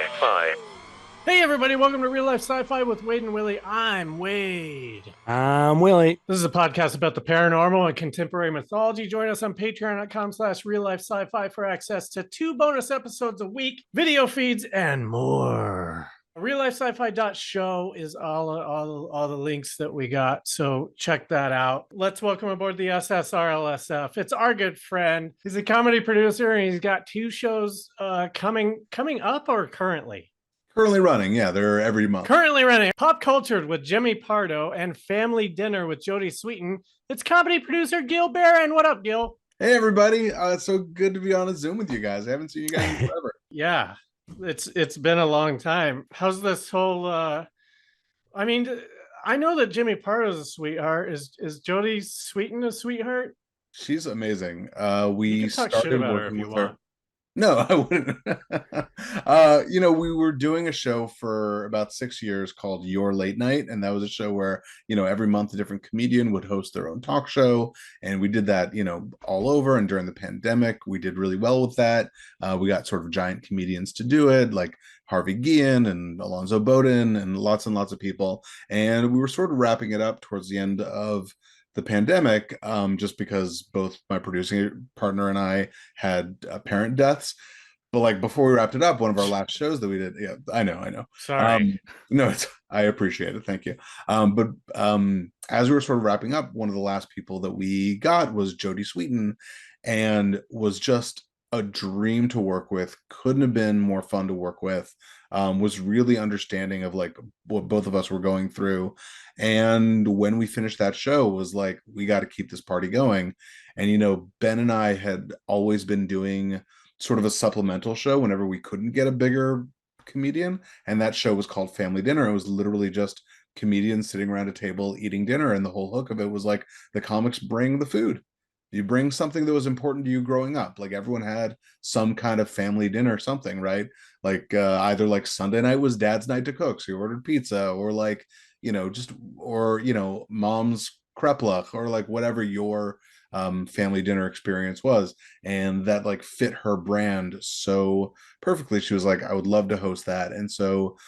Sci-Fi. Hey everybody, welcome to Real Life Sci-Fi with Wade and Willie. I'm Wade. I'm Willie. This is a podcast about the paranormal and contemporary mythology. Join us on patreon.com/reallifesci-fi for access to 2 bonus episodes a week, video feeds, and more. RealLifeSciFi.show is all the links that we got, so check that out. Let's welcome aboard the SSRLSF. It's our good friend. He's a comedy producer, and he's got 2 shows coming up or currently. Currently running, yeah, they're every month. Currently running Pop Cultured with Jimmy Pardo and Family Dinner with Jodie Sweetin. It's comedy producer Gil Baron. What up, Gil? Hey, everybody. It's so good to be on a Zoom with you guys. I haven't seen you guys in forever. Yeah, it's been a long time. How's this whole... I mean, I know that Jimmy Pardo's a sweetheart. Is Jodie Sweetin a sweetheart? She's amazing. You We can talk shit started about her if working you with her. want. No, I wouldn't. We were doing a show for about 6 years called Your Late Night, and that was a show where, every month a different comedian would host their own talk show, and we did that, all over. And during the pandemic, we did really well with that. We got sort of giant comedians to do it, like Harvey Guillen and Alonzo Bowden and lots of people. And we were sort of wrapping it up towards the end of the pandemic, just because both my producing partner and I had parent deaths. But like before we wrapped it up, one of our last shows that we did, yeah, I know. Sorry. No, I appreciate it. Thank you. But as we were sort of wrapping up, one of the last people that we got was Jodie Sweetin, and was just a dream to work with. Couldn't have been more fun to work with. Was really understanding of like what both of us were going through. And when we finished that show, was like, we got to keep this party going. And Ben and I had always been doing sort of a supplemental show whenever we couldn't get a bigger comedian, and that show was called Family Dinner. It was literally just comedians sitting around a table eating dinner, and the whole hook of it was like, the comics bring the food. You bring something that was important to you growing up. Like everyone had some kind of family dinner, something, right? Like either like Sunday night was dad's night to cook, so you ordered pizza, or like, mom's kreplach, or like whatever your family dinner experience was. And that like fit her brand so perfectly. She was like, I would love to host that. And so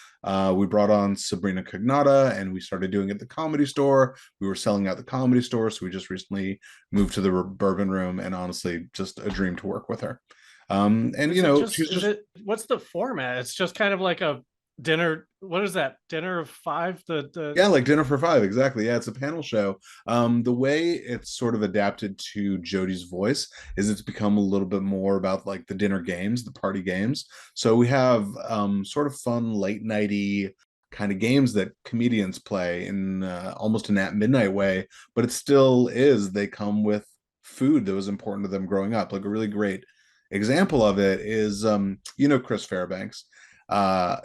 we brought on Sabrina Cognata, and we started doing it at the Comedy Store. We were selling out the Comedy Store, so we just recently moved to the Bourbon Room, and honestly, just a dream to work with her. What's the format? It's just kind of like a dinner. What is that? Dinner of 5? Yeah, like Dinner for 5, exactly. Yeah, it's a panel show. The way it's sort of adapted to Jodie's voice is it's become a little bit more about like the dinner games, the party games. So we have sort of fun late nighty kind of games that comedians play in almost an at midnight way, but it still is, they come with food that was important to them growing up. Like a really great example of it is Chris Fairbanks.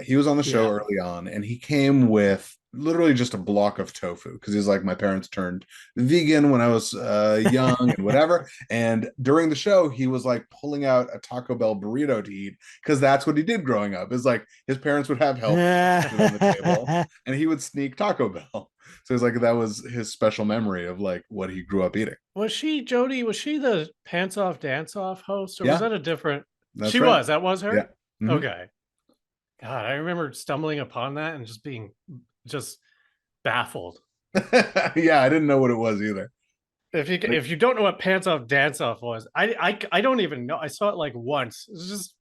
He was on the show early on, and he came with literally just a block of tofu because he's like, my parents turned vegan when I was young and whatever. And during the show, he was like pulling out a Taco Bell burrito to eat because that's what he did growing up. Is like his parents would have help on the table, and he would sneak Taco Bell. So it's like that was his special memory of like what he grew up eating. Was she the Pants Off Dance Off host, or was that a different? That's she right. was. That was her. Yeah. Mm-hmm. Okay. God, I remember stumbling upon that and just being just baffled. Yeah, I didn't know what it was either. If you don't know what Pants Off Dance Off was, I don't even know. I saw it like once. It was just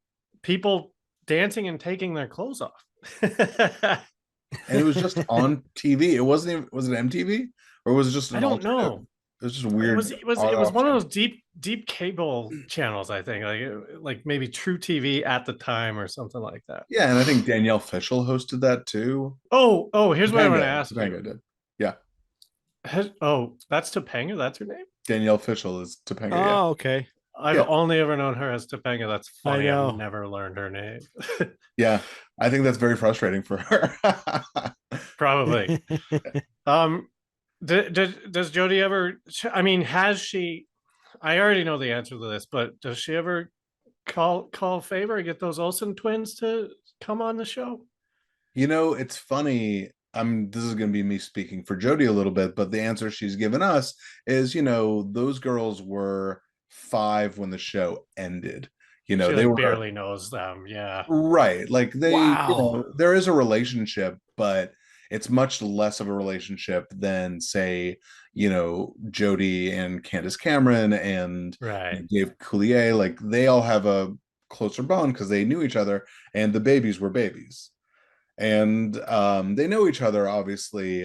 people dancing and taking their clothes off. And it was just on TV. It wasn't even, was it MTV, or was it just I don't know. It was just weird. It was one of those deep cable channels, I think, like maybe True TV at the time or something like that. Yeah, and I think Danielle Fishel hosted that too. Oh, here's what I'm going to ask you. Topanga did. Yeah. That's Topanga. That's her name. Danielle Fishel is Topanga. Oh, yeah. Okay. I've only ever known her as Topanga. That's funny. I've never learned her name. Yeah, I think that's very frustrating for her. Probably. Does Jodie ever? I mean, has she? I already know the answer to this, but does she ever call a favor and get those Olsen twins to come on the show? It's funny. This is going to be me speaking for Jodie a little bit, but the answer she's given us is, those girls were 5 when the show ended. You know, She they like were barely knows them. Yeah. right. Like Wow. there is a relationship, but it's much less of a relationship than, say, Jodie and Candace Cameron and Right. Dave Coulier. Like they all have a closer bond because they knew each other, and the babies were babies. And they know each other, obviously.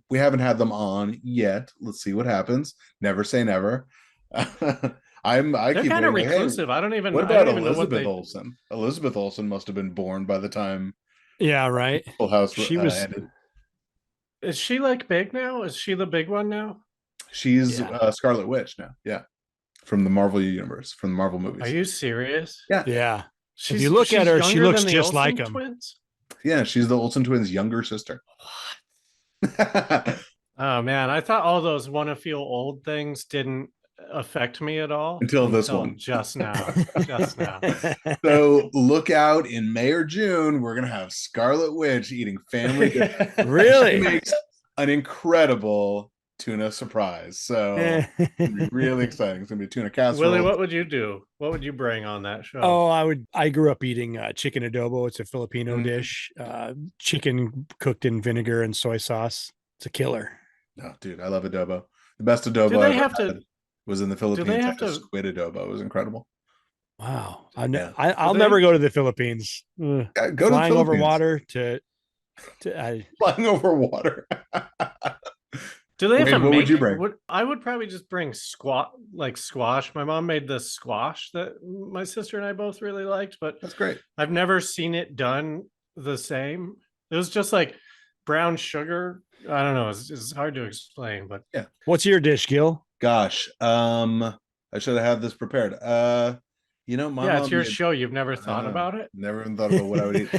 We haven't had them on yet. Let's see what happens. Never say never. I They're keep kind of waiting. Like, hey, reclusive. what I about don't even know what Elizabeth they. Olsen? Elizabeth Olsen must have been born by the time Yeah, right. Full House She was. ended. Is she like big now? Is she the big one now? She's Yeah. Scarlet Witch now. Yeah, from the Marvel universe, from the Marvel Are movies. you serious? Yeah, Yeah. If She's you look at her, she younger looks than the just like Olsen him. twins. yeah. She's the Olsen twins' younger sister. Oh man, I thought all those wanna feel old things didn't affect me at all Until this one. just now. Just now. So look out in May or June. We're gonna have Scarlet Witch eating family dinner. She Really? makes an incredible tuna surprise. So it's gonna be really exciting. It's gonna be tuna casserole. Willie, what would you do? What would you bring on that show? Oh, I grew up eating chicken adobo. It's a Filipino Mhm. dish. Chicken cooked in vinegar and soy sauce. It's a killer. Oh, dude, I love adobo. The best adobo Do they I ever have had to was in the they Philippines. have I had to squid adobo. It was incredible. Wow. Yeah. I'll they- never go to the Philippines. Ugh. Go to the Flying over Philippines. water to Flying over water. Do they have Wade, to what make would you bring? I would probably just bring squash. My mom made this squash that my sister and I both really liked, but That's great. I've never seen it done the same. It was just like brown sugar. I don't know. It's hard to explain, but What's your dish, Gil? Gosh, I should have had this prepared. My yeah, mom it's your made, show. You've never thought about it? never even thought about what I would eat.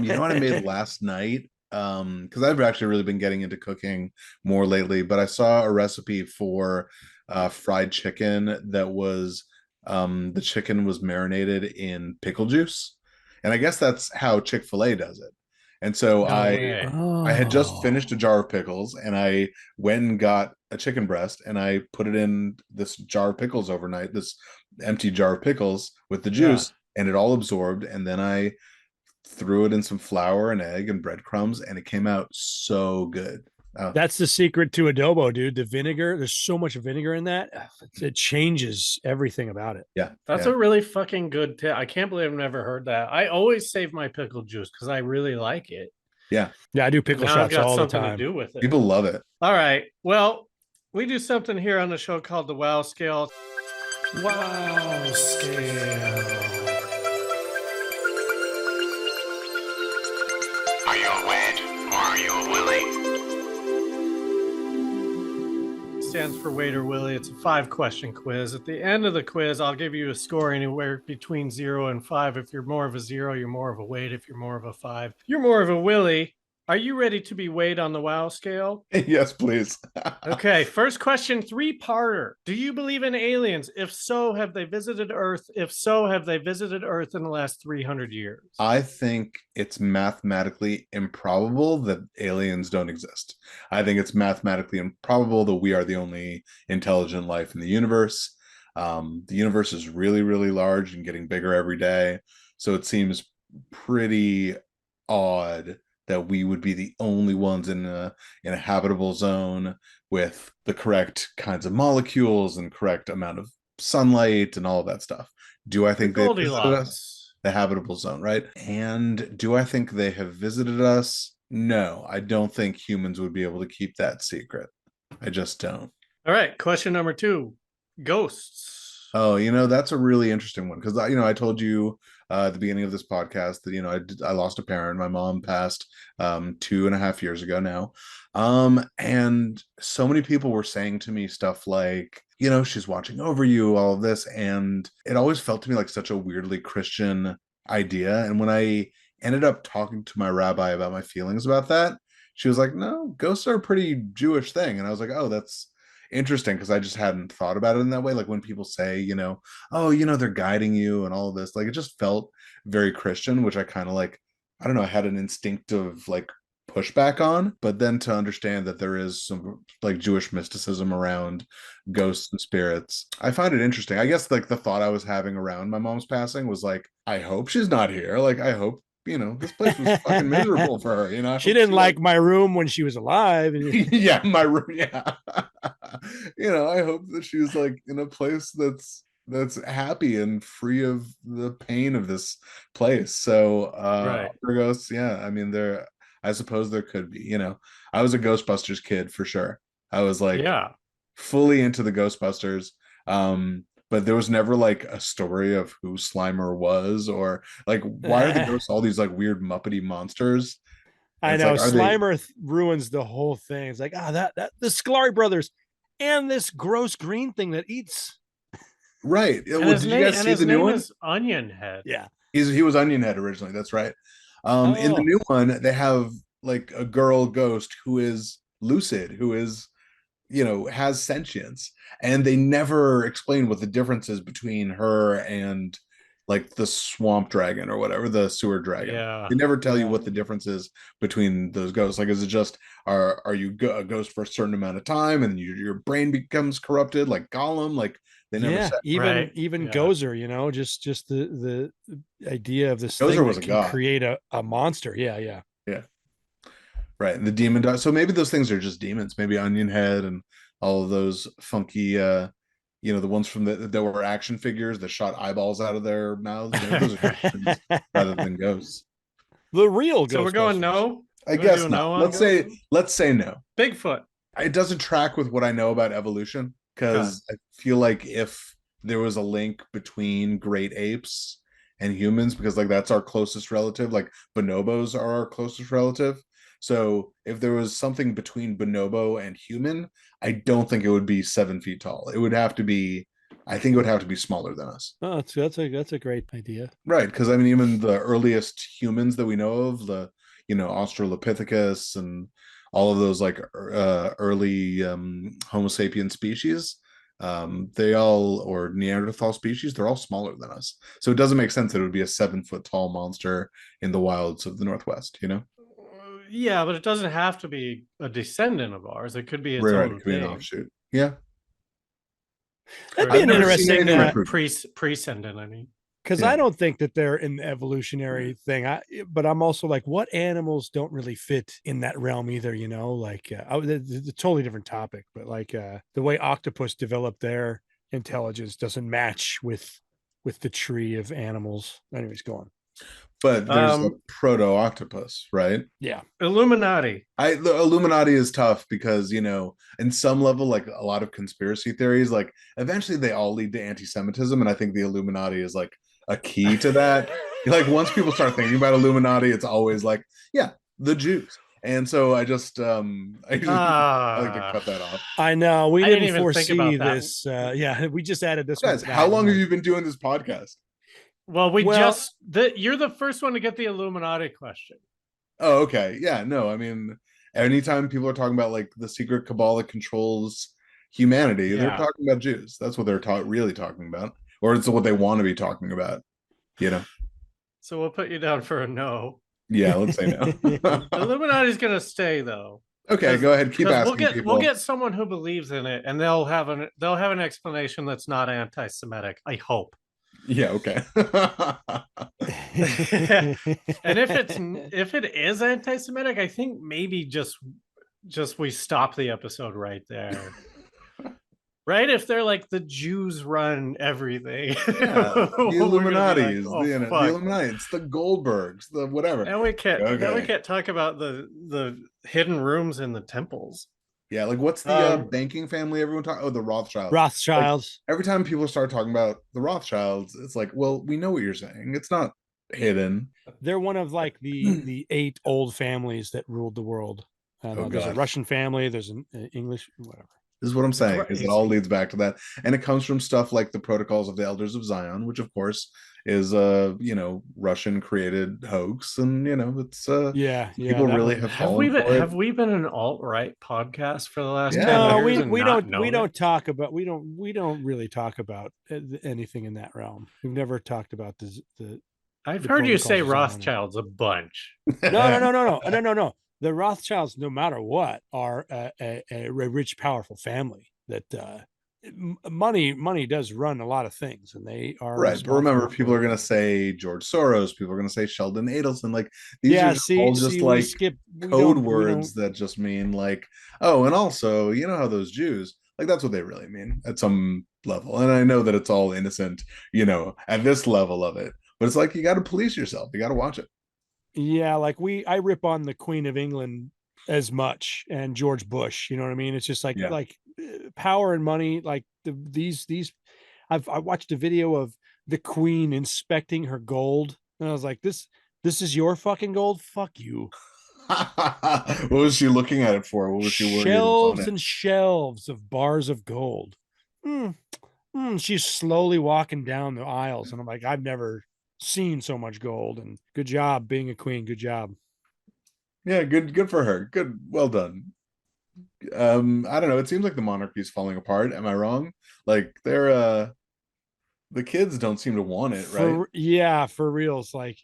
You know what I made last night? Because I've actually really been getting into cooking more lately, but I saw a recipe for fried chicken that was the chicken was marinated in pickle juice. And I guess that's how Chick-fil-A does it. And so No way. I had just finished a Oh. jar of pickles, and I went and got a chicken breast, and I put it in this jar of pickles overnight, this empty jar of pickles with the juice, and it all absorbed. And then I threw it in some flour and egg and breadcrumbs, and it came out so good. That's the secret to adobo, dude. The vinegar, there's so much vinegar in that. It changes everything about it. Yeah, That's yeah. a really fucking good tip. I can't believe I've never heard that. I always save my pickle juice because I really like it. Yeah, I do pickle Now I've shots got all the something to time. do with it. People love it. All right. Well, we do something here on the show called the Wow Scale. Wow Scale. Are you a Wade or are you a Willie? Stands for Wade or Willie. It's a 5-question quiz. At the end of the quiz, I'll give you a score anywhere between 0 and 5. If you're more of a 0, you're more of a Wade. If you're more of a 5, you're more of a Willie. Are you ready to be weighed on the Wow Scale? Yes, please. Okay, first question, 3-parter. Do you believe in aliens? If so, have they visited Earth? If so, have they visited Earth in the last 300 years? I think it's mathematically improbable that aliens don't exist. I think it's mathematically improbable that we are the only intelligent life in the universe. The universe is really, really large and getting bigger every day. So it seems pretty odd that we would be the only ones in a habitable zone with the correct kinds of molecules and correct amount of sunlight and all of that stuff. Do I think they visited us? Goldilocks. The habitable zone, right? And do I think they have visited us? No, I don't think humans would be able to keep that secret. I just don't. All right, question number 2, ghosts. Oh, that's a really interesting one because I told you at the beginning of this podcast that I lost a parent. My mom passed 2.5 years ago now, and so many people were saying to me stuff like, she's watching over you, all of this, and it always felt to me like such a weirdly Christian idea. And when I ended up talking to my rabbi about my feelings about that, she was like, "No, ghosts are a pretty Jewish thing," and I was like, "Oh, that's interesting," because I just hadn't thought about it in that way. Like when people say, "Oh, they're guiding you," and all of this, like it just felt very Christian, which I kind of like. I don't know. I had an instinctive like pushback on, but then to understand that there is some like Jewish mysticism around ghosts and spirits, I find it interesting. I guess like the thought I was having around my mom's passing was like, I hope she's not here. Like, I hope, this place was fucking miserable for her. I She hope didn't like my room when she was alive. yeah, my room. Yeah. I hope that she was like in a place that's happy and free of the pain of this place. So Right. for ghosts, yeah, I mean I suppose there could be. I was a Ghostbusters kid for sure. I was like Yeah. fully into the Ghostbusters. But there was never like a story of who Slimer was, or like why are the ghosts all these like weird Muppety monsters? I It's know like, are they Slimer ruins the whole thing. It's like, that the Scolari brothers and this gross green thing that eats. right? And Well, his did you name, guys see the new one? is Onion Head. Yeah. He was Onion Head originally. That's right. In the Oh. new one, they have like a girl ghost who is lucid, who is has sentience, and they never explain what the difference is between her and like the swamp dragon or whatever, the sewer dragon. Yeah. They never tell you Yeah. what the difference is between those ghosts. Like, is it just are you a ghost for a certain amount of time and your brain becomes corrupted like Gollum? Like they never said. even Yeah. Gozer, just the idea of this Gozer thing was that a can god. create a monster. Yeah. Right. And the demon dog. So maybe those things are just demons. Maybe Onion Head and all of those funky the ones from that were action figures that shot eyeballs out of their mouths. Maybe those are demons rather than ghosts. The real So we're going Ghostbusters. no? I guess not. No on Let's say no. Bigfoot. It doesn't track with what I know about evolution, because I feel like if there was a link between great apes and humans, because like that's our closest relative, like bonobos are our closest relative. So if there was something between bonobo and human, I don't think it would be 7 feet tall. It would have to be, I think it would have to be smaller than us. Oh, that's a great idea. Right. Because I mean, even the earliest humans that we know of, the Australopithecus and all of those like early Homo sapien species, they all, or Neanderthal species, they're all smaller than us. So it doesn't make sense that it would be a 7 foot tall monster in the wilds of the Northwest, Yeah, but it doesn't have to be a descendant of ours. It could be its Right, own it could be an thing. offshoot. Yeah. That'd be I've an never seen interesting anything prove- Prescendant, I mean. because Yeah. I don't think that they're an evolutionary thing. But I'm also like, what animals don't really fit in that realm either? Like it's a totally different topic, but like the way octopus developed their intelligence doesn't match with the tree of animals. Anyways, go on. But there's a proto-octopus, right? Yeah. Illuminati. The Illuminati is tough because, in some level, like a lot of conspiracy theories, like eventually they all lead to anti-Semitism. And I think the Illuminati is like a key to that. Like once people start thinking about Illuminati, it's always like, yeah, the Jews. And so I just I like to cut that off. I know we I didn't didn't even think foresee about that. this. Yeah, we just added this Guys, one. how long have you been doing this podcast? Well, you're the first one to get the Illuminati question. Oh, okay. Yeah, no, I mean, anytime people are talking about like the secret cabal that controls humanity, they're talking about Jews. That's what they're really talking about, or it's what they want to be talking about, So we'll put you down for a no. Yeah, let's say no. Illuminati's gonna stay though. Okay, go ahead. Keep asking We'll get someone who believes in it, and they'll have an explanation that's not anti-Semitic. I hope. Yeah. Okay. And if it is anti-Semitic, I think maybe just we stop the episode right there. Right? If they're like the Jews run everything. Yeah, the Illuminati is the Illuminati. It's the Goldbergs, the whatever. And we can't talk about the hidden rooms in the temples. Yeah, like what's the banking family everyone talk? Oh, the Rothschilds. Rothschilds. Like, every time people start talking about the Rothschilds, it's like, well, we know what you're saying. It's not hidden. They're one of like the 8 old families that ruled the world. There's a Russian family. There's an English, whatever. This is what I'm saying, because it all leads back to that. And it comes from stuff like the Protocols of the Elders of Zion, which of course is a Russian created hoax. And it's people really have fallen for it. Have we been an alt-right podcast for the last 10 No, years? we don't really talk about anything in that realm. We've never talked about the I've heard you say Rothschilds a bunch. No. the Rothschilds, no matter what, are a rich, powerful family that money does run a lot of things, and they are Right. But remember, responsible people for. are going to say George Soros. People are going to say Sheldon Adelson. Like, these are Yeah, just all just we like skip. code We don't. words that just mean like, oh, and also, you know how those Jews, like, that's what they really mean at some level. And I know that it's all innocent, at this level of it. But it's like, you got to police yourself. You got to watch it. Yeah, like I rip on the Queen of England as much, and George Bush. You know what I mean? It's just Yeah. like power and money. Like these. I watched a video of the Queen inspecting her gold, and I was like, this is your fucking gold. Fuck you. What was she looking at it for? What was she worried it was on Shelves it? and shelves of bars of gold. She's slowly walking down the aisles, and I'm like, I've never seen so much gold. And good job being a queen. Good job. Yeah, good for her. Good, well done. I don't know. It seems like the monarchy is falling apart. Am I wrong? Like the kids don't seem to want it, right? For real. It's like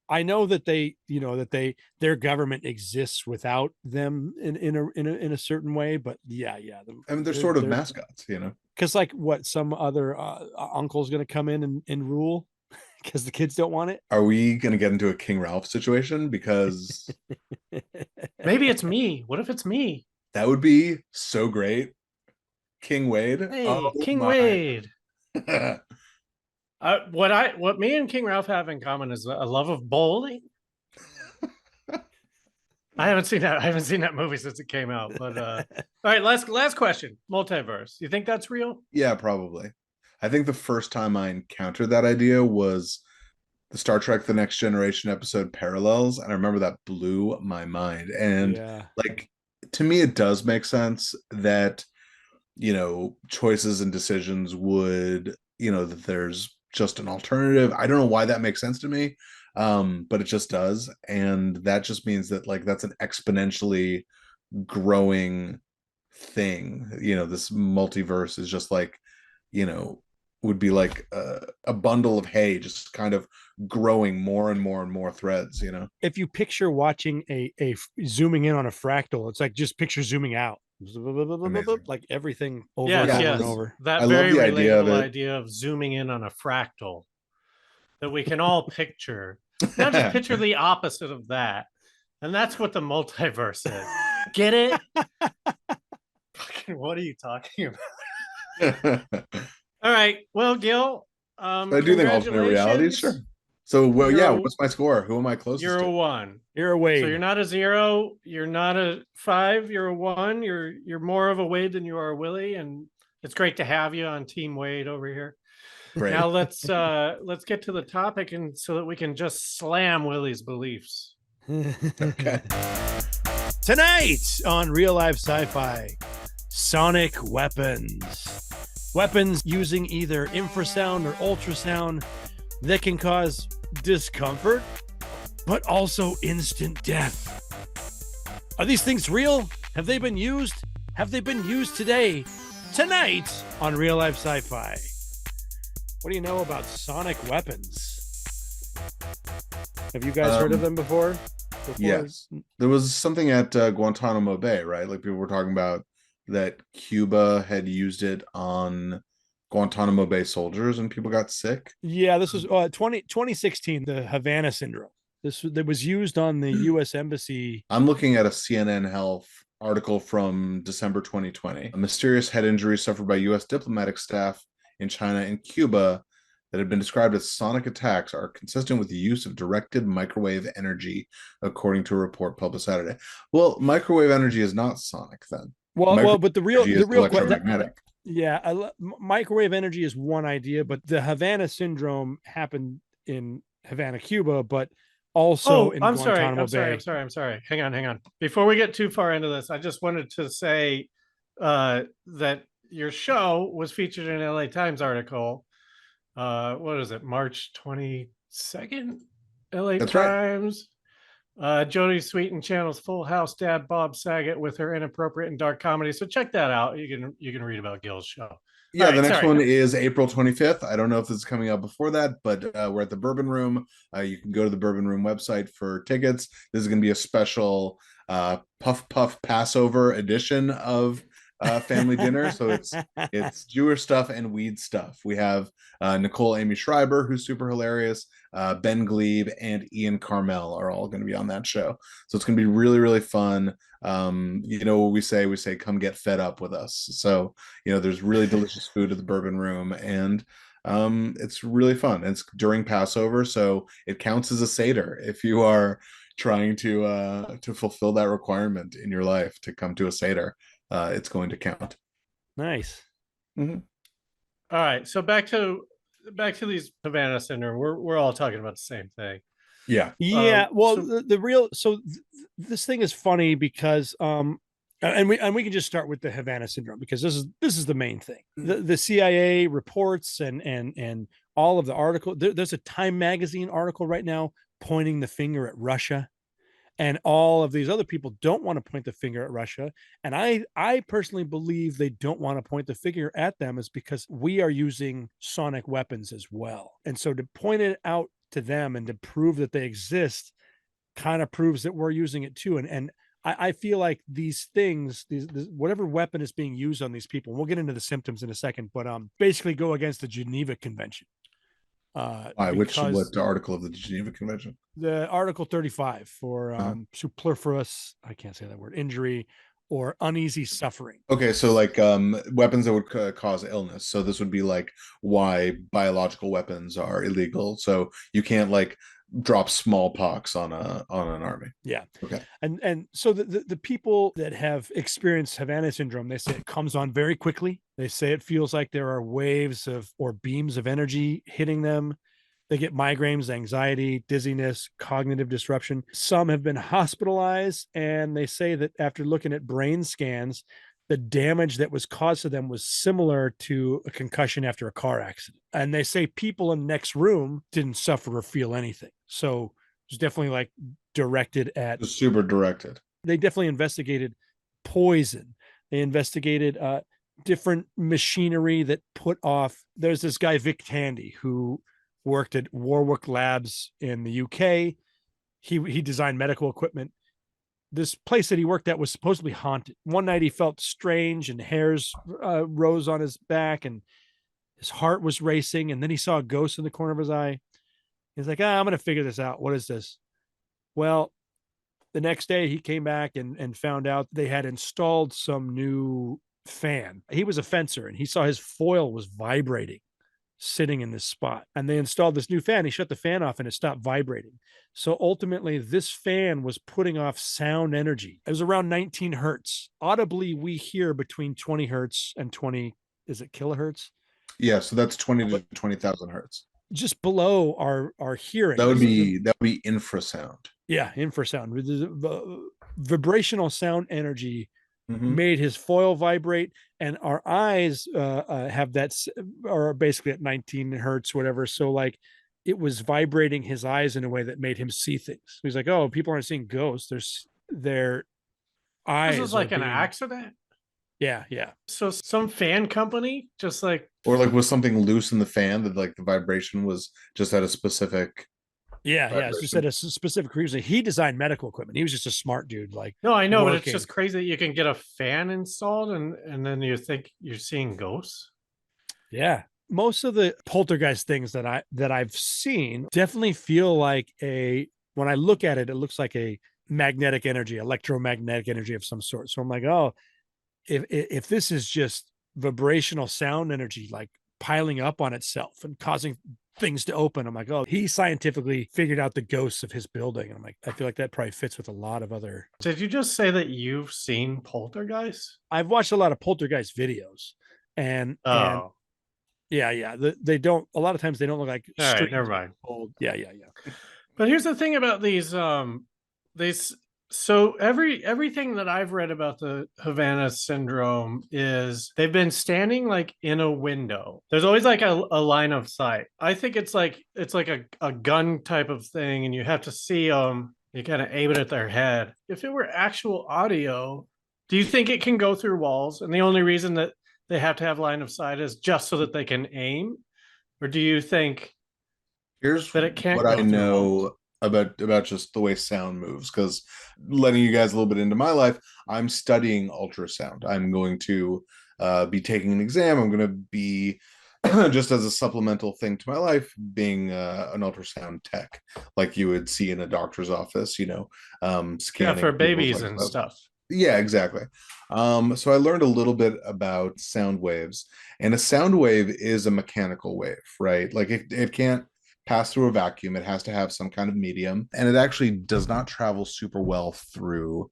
I know that their government exists without them in a certain way, but yeah, I mean, they're they're sort of they're mascots. because like what some other uncle's gonna come in and rule because the kids don't want Are we gonna get into a King Ralph situation? Because it. Maybe it's me. What if it's me? that would be so great. King Wade. Oh Hey, King my. Wade. What me and King Ralph have in common is a love of bowling. I haven't seen that. I haven't seen that movie since it came out. But all right, last question. Multiverse. You think that's real? Yeah, probably. I think the first time I encountered that idea was the Star Trek The Next Generation episode Parallels, and I remember that blew my mind. And Yeah. like, to me it does make sense that choices and decisions would, that there's just an alternative. I don't know why that makes sense to me, but it just does. And that just means that like that's an exponentially growing thing. This multiverse is just like, you know, would be like a bundle of hay just kind of growing more and more and more threads. If you picture watching a zooming in on a fractal, it's like just picture zooming out. Amazing. Like everything over Yes, and over yes. and over. That I love very the idea of relatable it. idea of zooming in on a fractal that we can all picture. Now just picture the opposite of that. And that's what the multiverse is. Get it? Fucking what are you talking about? All right. Well, Gil, I do think alternate realities, sure. So, well, yeah, what's my score? Who am I closest You're to? a 1. You're a Wade. So you're not a 0. You're not a 5. You're a 1. You're more of a Wade than you are a Willie, and it's great to have you on Team Wade over here. Great. Now let's get to the topic, and so that we can just slam Willie's beliefs. Okay. Tonight on Real Life Sci-Fi, sonic weapons. Weapons using either infrasound or ultrasound that can cause discomfort, but also instant death. Are these things real? Have they been used? Have they been used today? Tonight on Real Life Sci-Fi. What do you know about sonic weapons? Have you guys heard of them before? Yes. There was something at Guantanamo Bay, right? Like people were talking about that Cuba had used it on Guantanamo Bay soldiers and people got sick. Yeah, this was 2016, the Havana Syndrome. That was used on the U.S. Embassy. I'm looking at a CNN Health article from December 2020. A mysterious head injury suffered by U.S. diplomatic staff in China and Cuba that have been described as sonic attacks are consistent with the use of directed microwave energy, according to a report published Saturday. Well, microwave energy is not sonic then. Well, but the real electromagnetic. Microwave energy is one idea, but the Havana Syndrome happened in Havana, Cuba, but also in Guantanamo Bay. I'm sorry. Hang on. Before we get too far into this, I just wanted to say that your show was featured in an LA Times article. What is it? March 22nd? LA That's Times. Right. Jodie Sweetin channels Full House dad Bob Saget with her inappropriate and dark comedy. So check that out. You can read about Gil's show. Yeah, All right, the next sorry. one is April 25th. I don't know if this is coming out before that, but we're at the Bourbon Room. You can go to the Bourbon Room website for tickets. This is going to be a special Puff Puff Passover edition of family dinner. So it's Jewish stuff and weed stuff. We have Nicole Amy Schreiber, who's super hilarious. Ben Glebe and Ian Carmel are all going to be on that show. So it's going to be really, really fun. You know what we say? We say, come get fed up with us. So, you know, there's really delicious food at the Bourbon Room, and it's really fun. It's during Passover, so it counts as a Seder if you are trying to fulfill that requirement in your life to come to a Seder. It's going to count. Nice. All right, so back to these Havana Syndrome. We're all talking about the same thing. Yeah. Yeah. Well, so- the real this thing is funny because and we can just start with the Havana Syndrome because this is the main thing. The CIA reports and all of the article. There's a Time magazine article right now pointing the finger at Russia, and all of these other people don't want to point the finger at Russia. And I personally believe they don't want to point the finger at them is because we are using sonic weapons as well. And so to point it out to them and to prove that they exist kind of proves that we're using it too. And I feel like these things, whatever weapon is being used on these people, and we'll get into the symptoms in a second, but basically go against the Geneva Convention. Why? What article of the Geneva Convention? The Article 35 for superfluous, I can't say that word, injury or uneasy suffering. Okay, so like weapons that would cause illness. So this would be like why biological weapons are illegal. So you can't like drop smallpox on an army. Yeah. Okay. And so the people that have experienced Havana Syndrome, they say it comes on very quickly. They say it feels like there are waves or beams of energy hitting them. They get migraines, anxiety, dizziness, cognitive disruption. Some have been hospitalized, and they say that after looking at brain scans, the damage that was caused to them was similar to a concussion after a car accident. And they say people in the next room didn't suffer or feel anything. So it's definitely like directed at. It's super directed. They definitely investigated poison. They investigated different machinery that put off. There's this guy, Vic Tandy, who worked at Warwick Labs in the UK. He designed medical equipment. This place that he worked at was supposedly haunted. One night he felt strange and hairs rose on his back and his heart was racing. And then he saw a ghost in the corner of his eye. He's like, I'm going to figure this out. What is this? Well, the next day he came back and found out they had installed some new fan. He was a fencer and he saw his foil was vibrating sitting in this spot, and they installed this new fan. He shut the fan off and it stopped vibrating. So ultimately this fan was putting off sound energy. It was around 19 hertz. Audibly we hear between 20 hertz and 20, is it kilohertz? Yeah, so that's 20 to 20,000 hertz. Just below our hearing. That would be infrasound. Yeah, infrasound. Vibrational sound energy made his foil vibrate, and our eyes have that, are basically at 19 hertz, whatever. So like it was vibrating his eyes in a way that made him see things. He's like, oh, people aren't seeing ghosts. Their eyes. This is like an accident. Yeah. So some fan company just like, or like was something loose in the fan that like the vibration was just at a specific. Yeah. It's just at a specific reason. He designed medical equipment. He was just a smart dude. Like, no, I know, but it's just crazy that you can get a fan installed and then you think you're seeing ghosts. Yeah. Most of the poltergeist things that I've seen definitely feel like when I look at it, it looks like a magnetic energy, electromagnetic energy of some sort. So I'm like, oh, if this is just vibrational sound energy, like piling up on itself and causing things to open, I'm like, oh, he scientifically figured out the ghosts of his building. And I'm like, I feel like that probably fits with a lot of other. Did you just say that you've seen poltergeists? I've watched a lot of poltergeist videos, and yeah. They don't, a lot of times they don't look like. All right, never mind. Old. Yeah. But here's the thing about these. So everything that I've read about the Havana Syndrome is they've been standing like in a window. There's always like a line of sight. I think it's like a gun type of thing, and you have to see them. You kind of aim it at their head. If it were actual audio, do you think it can go through walls? And the only reason that they have to have line of sight is just so that they can aim? Or do you think Here's that it can't what I go through walls? know about just the way sound moves, because letting you guys a little bit into my life, I'm studying ultrasound. I'm going to be taking an exam. I'm going to be just as a supplemental thing to my life, being an ultrasound tech, like you would see in a doctor's office, Yeah, scanning for people's babies like and stuff. yeah, exactly. So I learned a little bit about sound waves, and a sound wave is a mechanical wave, right? Like it can't pass through a vacuum. It has to have some kind of medium, and it actually does not travel super well through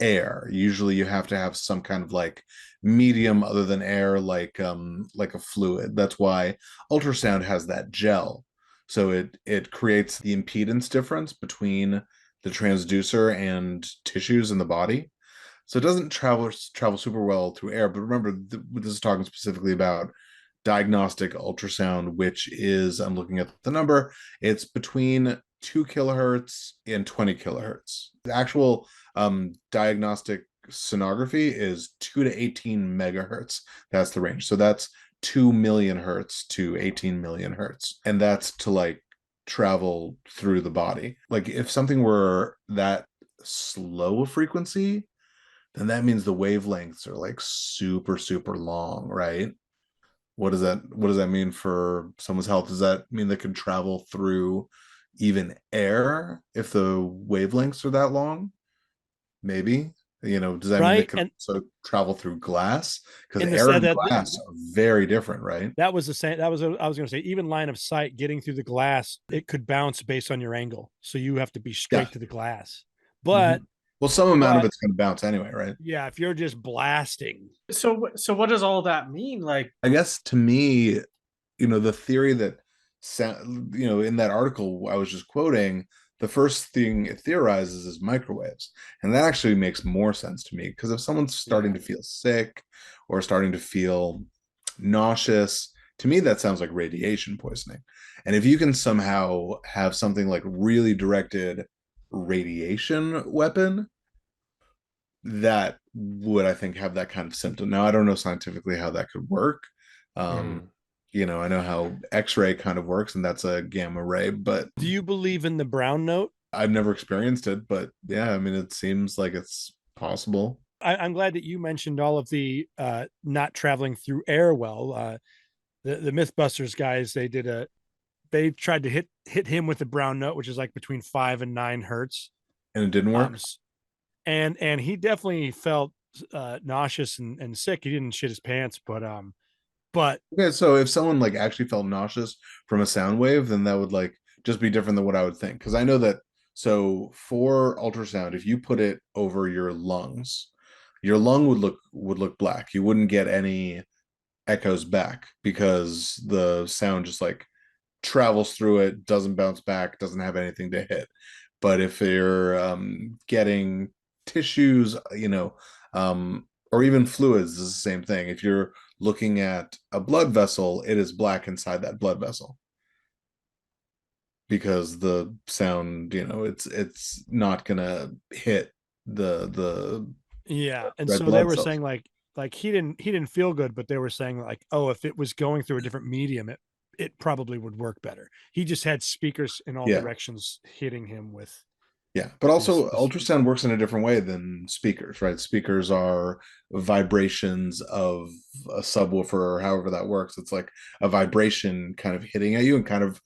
air. Usually you have to have some kind of like medium other than air, like a fluid. That's why ultrasound has that gel. So it creates the impedance difference between the transducer and tissues in the body, so it doesn't travel super well through air. But remember, this is talking specifically about diagnostic ultrasound, which is, I'm looking at the number, it's between 2 kilohertz and 20 kilohertz. The actual diagnostic sonography is 2 to 18 megahertz. That's the range. So that's 2 million hertz to 18 million hertz. And that's to like travel through the body. Like if something were that slow a frequency, then that means the wavelengths are like super, super long, right? What does that mean for someone's health? Does that mean they can travel through even air if the wavelengths are that long? Maybe. Does that mean they Right. can also travel through glass? Because And the air said and that glass are very different, right? that was the same. That was I was going to say, even line of sight, getting through the glass, it could bounce based on your angle. So you have to be Yeah. straight to the glass. Hmm. But Well, some amount of but it's going to bounce anyway, right? yeah, if you're just blasting, So what does all that mean? Like, I guess to me, the theory that sound, in that article I was just quoting, the first thing it theorizes is microwaves. And that actually makes more sense to me, because if someone's starting yeah. to feel sick or starting to feel nauseous, to me that sounds like radiation poisoning. And if you can somehow have something like really directed radiation weapon, that would, I think, have that kind of symptom. Now I don't know scientifically how that could work. um Mhm. I know how X-ray kind of works, and that's a gamma ray, but do you believe in the brown note? I've never experienced it. But yeah, I mean, it seems like it's possible. I'm glad that you mentioned all of the not traveling through air well. The MythBusters guys, they tried to hit him with the brown note, which is like between 5 and 9 hertz. And it didn't Um, work. and he definitely felt nauseous and sick. He didn't shit his pants, but Okay, so if someone like actually felt nauseous from a sound wave, then that would like just be different than what I would think. Because I know that, so for ultrasound, if you put it over your lungs, your lung would look black. You wouldn't get any echoes back, because the sound just like travels through it, doesn't bounce back, doesn't have anything to hit. But if you're getting tissues, or even fluids, is the same thing. If you're looking at a blood vessel, it is black inside that blood vessel, because the sound, it's not gonna hit the yeah. And red so they blood were cells. saying like he didn't feel good, but they were saying like, oh, if it was going through a different medium, it probably would work better. He just had speakers in all Yeah. directions hitting him with Yeah, but this also this ultrasound works in a different way than speakers, right? Speakers are vibrations of a subwoofer, or however that works. It's like a vibration kind of hitting at you, and kind of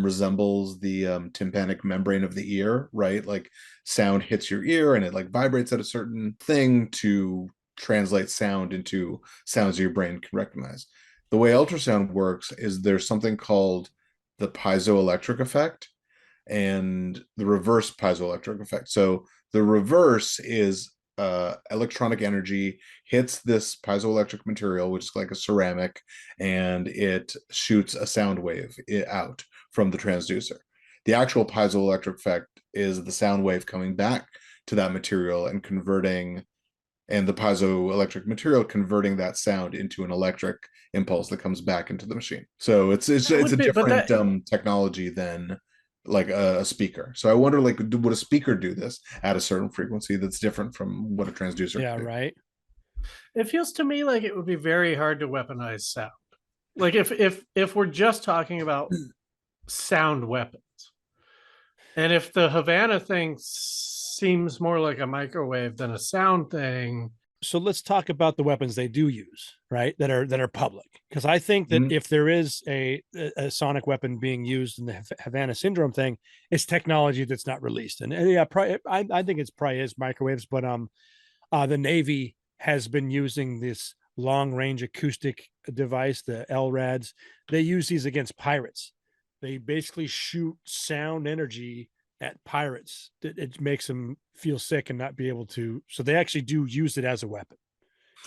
resembles the tympanic membrane of the ear, right? Like sound hits your ear and it like vibrates at a certain thing to translate sound into sounds your brain can recognize. The way ultrasound works is there's something called the piezoelectric effect and the reverse piezoelectric effect. So the reverse is electronic energy hits this piezoelectric material, which is like a ceramic, and it shoots a sound wave out from the transducer. The actual piezoelectric effect is the sound wave coming back to that material and converting, and the piezoelectric material converting that sound into an electric impulse that comes back into the machine. So it's That it's would a be, but different that technology than like a speaker. So I wonder, like, would a speaker do this at a certain frequency that's different from what a transducer yeah, could do? right. It feels to me like it would be very hard to weaponize sound. Like if we're just talking about sound weapons, and if the Havana thing seems more like a microwave than a sound thing. So let's talk about the weapons they do use, right? That are public, because I think that if there is a sonic weapon being used in the Havana Syndrome thing, it's technology that's not released. And yeah, I think it's probably is microwaves, but the Navy has been using this long range acoustic device, the LRADs. They use these against pirates. They basically shoot sound energy at pirates. It makes them feel sick and not be able to. So they actually do use it as a weapon.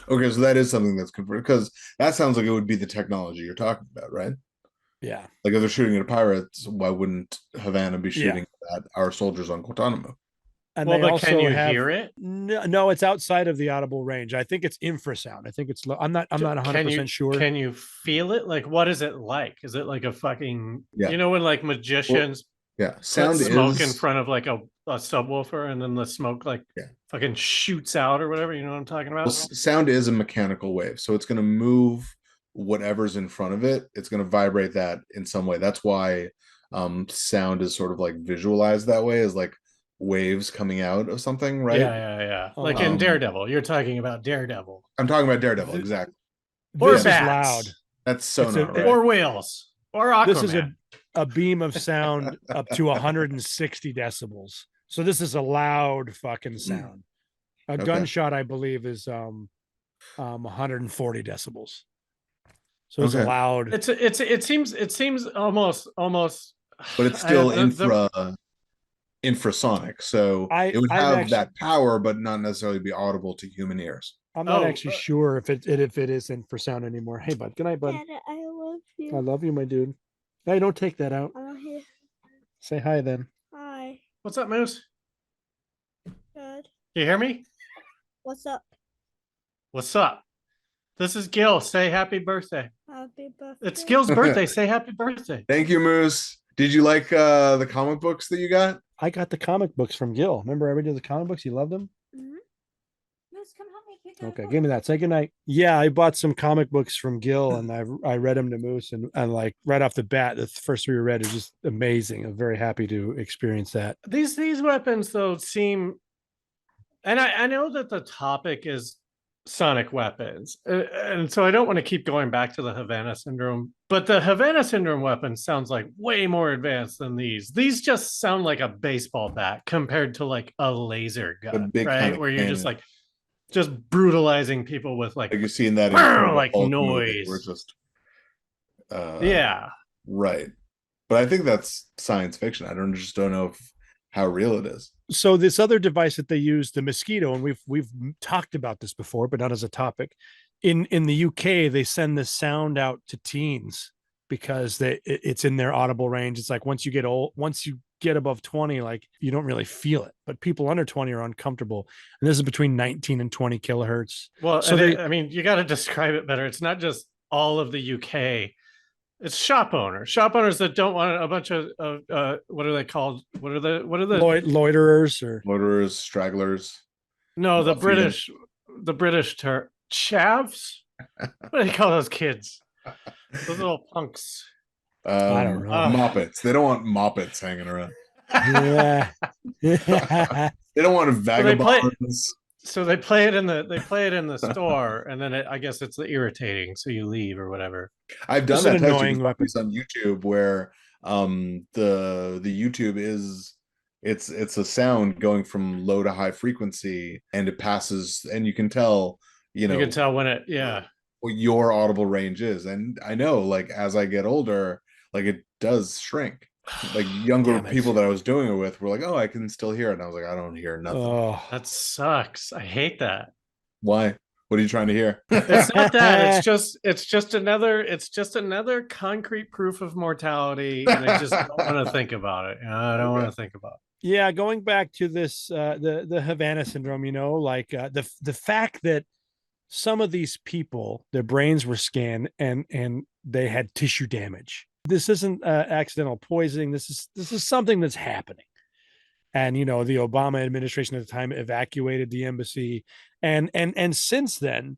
Okay, so that is something that's converted, because that sounds like it would be the technology you're talking about, right? Yeah. Like if they're shooting at pirates, why wouldn't Havana be shooting at our soldiers on Guantanamo? And well, they but also can you have, hear it? No, it's outside of the audible range. I think it's infrasound. I think it's low. I'm not 100% sure. Can you feel it? Like, what is it like? Is it like a fucking, Yeah. you know, when like magicians sound put smoke is in front of like a subwoofer, and then the smoke like fucking shoots out or whatever? You know what I'm talking about? well, sound is a mechanical wave, so it's going to move whatever's in front of it. It's going to vibrate that in some way. That's why sound is sort of like visualized that way, as like waves coming out of something, right? Yeah. Like in Daredevil, you're talking about Daredevil. I'm talking about Daredevil, exactly. Or This is bats. loud. That's so not right. Or whales. Or Aquaman. This is a beam of sound up to 160 decibels. So this is a loud fucking sound. A gunshot, I believe, is 140 decibels. So it's a loud. It seems almost. But it's still infrasonic, so it would have that power, but not necessarily be audible to human ears. I'm not actually sure if it is infrasound anymore. Hey, bud. Good night, bud. Dad, I love you. I love you, my dude. Hey, don't take that out. I'm here. Say hi then. Hi. What's up, Moose? Good. You hear me? What's up? What's up? This is Gil. Say happy birthday. Happy birthday. It's Gil's birthday. Say happy birthday. Thank you, Moose. Did you like the comic books that you got? I got the comic books from Gil. Remember I read you the comic books? You loved them? Mm-hmm. Moose, come help me pick Okay, give me that. Say goodnight. Yeah, I bought some comic books from Gil, and I read them to Moose, and like right off the bat, the first three we read is just amazing. I'm very happy to experience that. These weapons though seem, and I know that the topic is sonic weapons, and so I don't want to keep going back to the Havana Syndrome, but the Havana Syndrome weapon sounds like way more advanced than these. These just sound like a baseball bat compared to like a laser gun, right? Where you're just like brutalizing people with like you see in that like noise. We're just right. But I think that's science fiction. I don't know how real it is. So this other device that they use, the mosquito, and we've talked about this before, but not as a topic. In the UK, they send this sound out to teens because it's in their audible range. It's like once you get above 20, like you don't really feel it, but people under 20 are uncomfortable. And this is between 19 and 20 kilohertz. Well, so I mean, you got to describe it better. It's not just all of the UK. It's shop owners that don't want a bunch of what are they called? What are the loiterers, stragglers? No, the British chavs. What do they call those kids? Those little punks. I don't know. Moppets. They don't want moppets hanging around. Yeah. They don't want vagabonds. So they play it in the store, and then I guess it's the irritating, so you leave or whatever. I've done that annoying weapons on YouTube where the YouTube is it's a sound going from low to high frequency, and it passes, and you can tell when what your audible range is. And I know, like, as I get older, like it does shrink. Like younger people that I was doing it with were like, "Oh, I can still hear it," and I was like, "I don't hear nothing." Oh, that sucks. I hate that. Why? What are you trying to hear? It's not that. It's just another concrete proof of mortality, and I just don't want to think about it. I don't want to think about it. Yeah, going back to this, the Havana Syndrome, like the fact that some of these people, their brains were scanned and they had tissue damage. This isn't accidental poisoning. This is something that's happening. And the Obama administration at the time evacuated the embassy, and since then,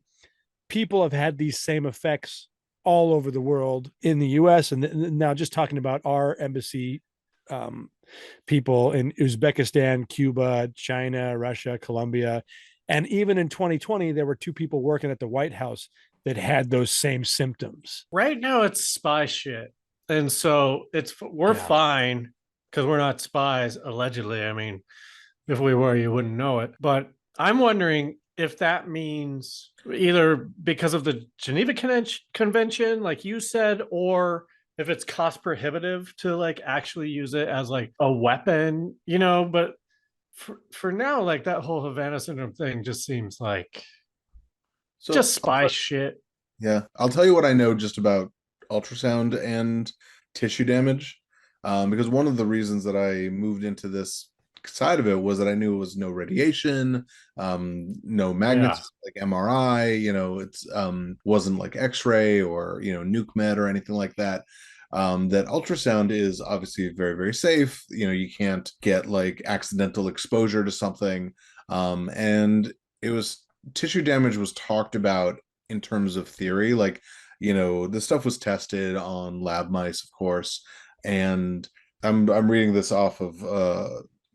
people have had these same effects all over the world in the U.S. And now, just talking about our embassy, people in Uzbekistan, Cuba, China, Russia, Colombia, and even in 2020, there were 2 people working at the White House that had those same symptoms. Right now, it's spy shit, and so we're fine because we're not spies allegedly. I mean, if we were, you wouldn't know it. But I'm wondering if that means either because of the Geneva Convention, like you said, or if it's cost prohibitive to like actually use it as like a weapon, but for now, like that whole Havana Syndrome thing just seems like just spy shit. Yeah, I'll tell you what I know just about ultrasound and tissue damage, because one of the reasons that I moved into this side of it was that I knew it was no radiation, no magnets like MRI, it's wasn't like X-ray or nuke med or anything like that. That ultrasound is obviously very, very safe. You can't get like accidental exposure to something, and it was tissue damage was talked about in terms of theory, like this stuff was tested on lab mice, of course, and I'm reading this off of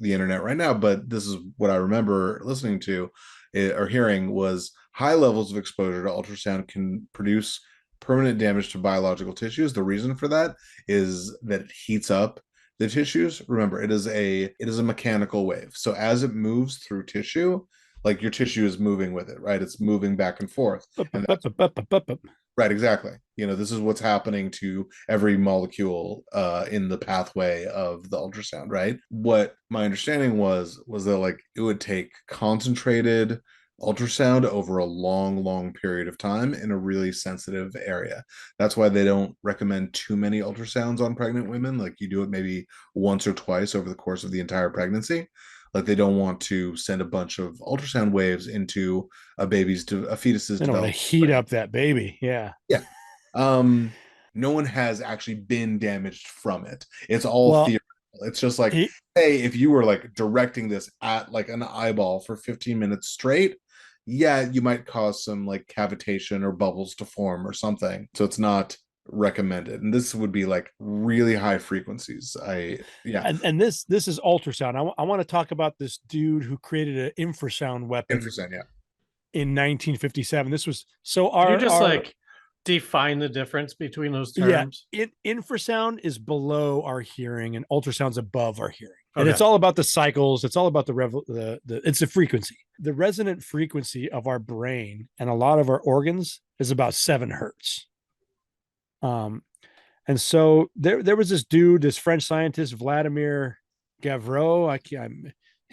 the internet right now, but this is what I remember listening to or hearing was high levels of exposure to ultrasound can produce permanent damage to biological tissues. The reason for that is that it heats up the tissues. Remember, it is a mechanical wave, so as it moves through tissue, like your tissue is moving with it, right? It's moving back and forth. Right, exactly. This is what's happening to every molecule in the pathway of the ultrasound, right? What my understanding was that like it would take concentrated ultrasound over a long, long period of time in a really sensitive area. That's why they don't recommend too many ultrasounds on pregnant women. Like you do it maybe once or twice over the course of the entire pregnancy. Like they don't want to send a bunch of ultrasound waves into a fetus's. They don't want to heat up that baby. Yeah. No one has actually been damaged from it. It's all theoretical. It's just like, hey, if you were like directing this at like an eyeball for 15 minutes straight, yeah, you might cause some like cavitation or bubbles to form or something. So it's not recommended, and this would be like really high frequencies. And this is ultrasound. I want to talk about this dude who created an infrasound weapon in 1957. This was so Can you just like define the difference between those terms? Infrasound is below our hearing and ultrasound's above our hearing. And it's all about the cycles. It's all about it's the frequency. The resonant frequency of our brain and a lot of our organs is about 7 hertz. And so there was this dude, this French scientist, Vladimir Gavreau. In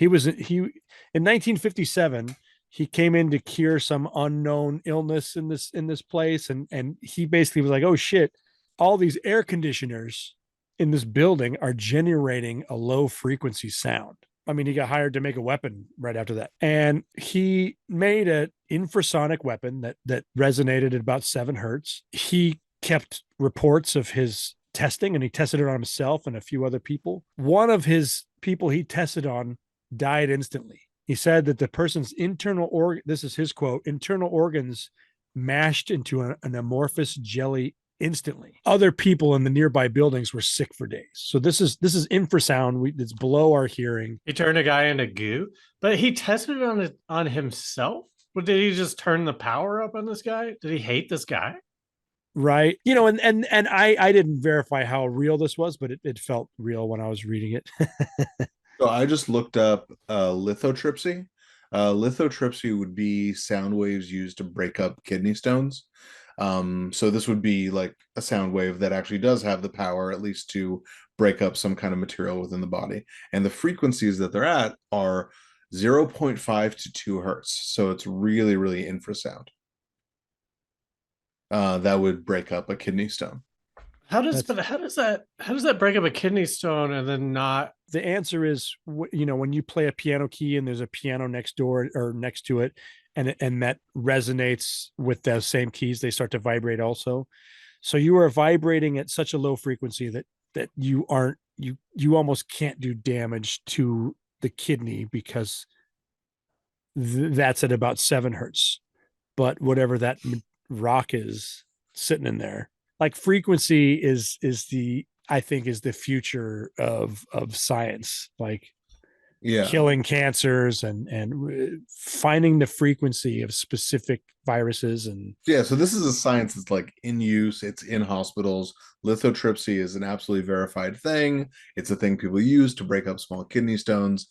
1957, he came in to cure some unknown illness in this place. And he basically was like, oh shit, all these air conditioners in this building are generating a low frequency sound. I mean, he got hired to make a weapon right after that. And he made an infrasonic weapon that resonated at about 7 hertz. He kept reports of his testing, and he tested it on himself and a few other people. One of his people he tested on died instantly. He said that the person's this is his quote, internal organs mashed into an amorphous jelly instantly. Other people in the nearby buildings were sick for days. So this is infrasound. It's below our hearing. He turned a guy into goo, but he tested it on himself. But did he just turn the power up on this guy? Did he hate this guy? Right. And I didn't verify how real this was, but it felt real when I was reading it. So I just looked up lithotripsy. Lithotripsy would be sound waves used to break up kidney stones. So this would be like a sound wave that actually does have the power, at least to break up some kind of material within the body. And the frequencies that they're at are 0.5 to 2 hertz. So it's really, really infrasound. That would break up a kidney stone. How does that break up a kidney stone and then not? The answer is, when you play a piano key and there's a piano next door or next to it, and that resonates with those same keys, they start to vibrate also. So you are vibrating at such a low frequency that you almost can't do damage to the kidney because that's at about 7 hertz. But whatever that rock is sitting in there, like frequency is the, I think, is the future of science, like Yeah. killing cancers and finding the frequency of specific viruses. And Yeah, so this is a science that's like in use. It's in hospitals. Lithotripsy is an absolutely verified thing. It's a thing people use to break up small kidney stones.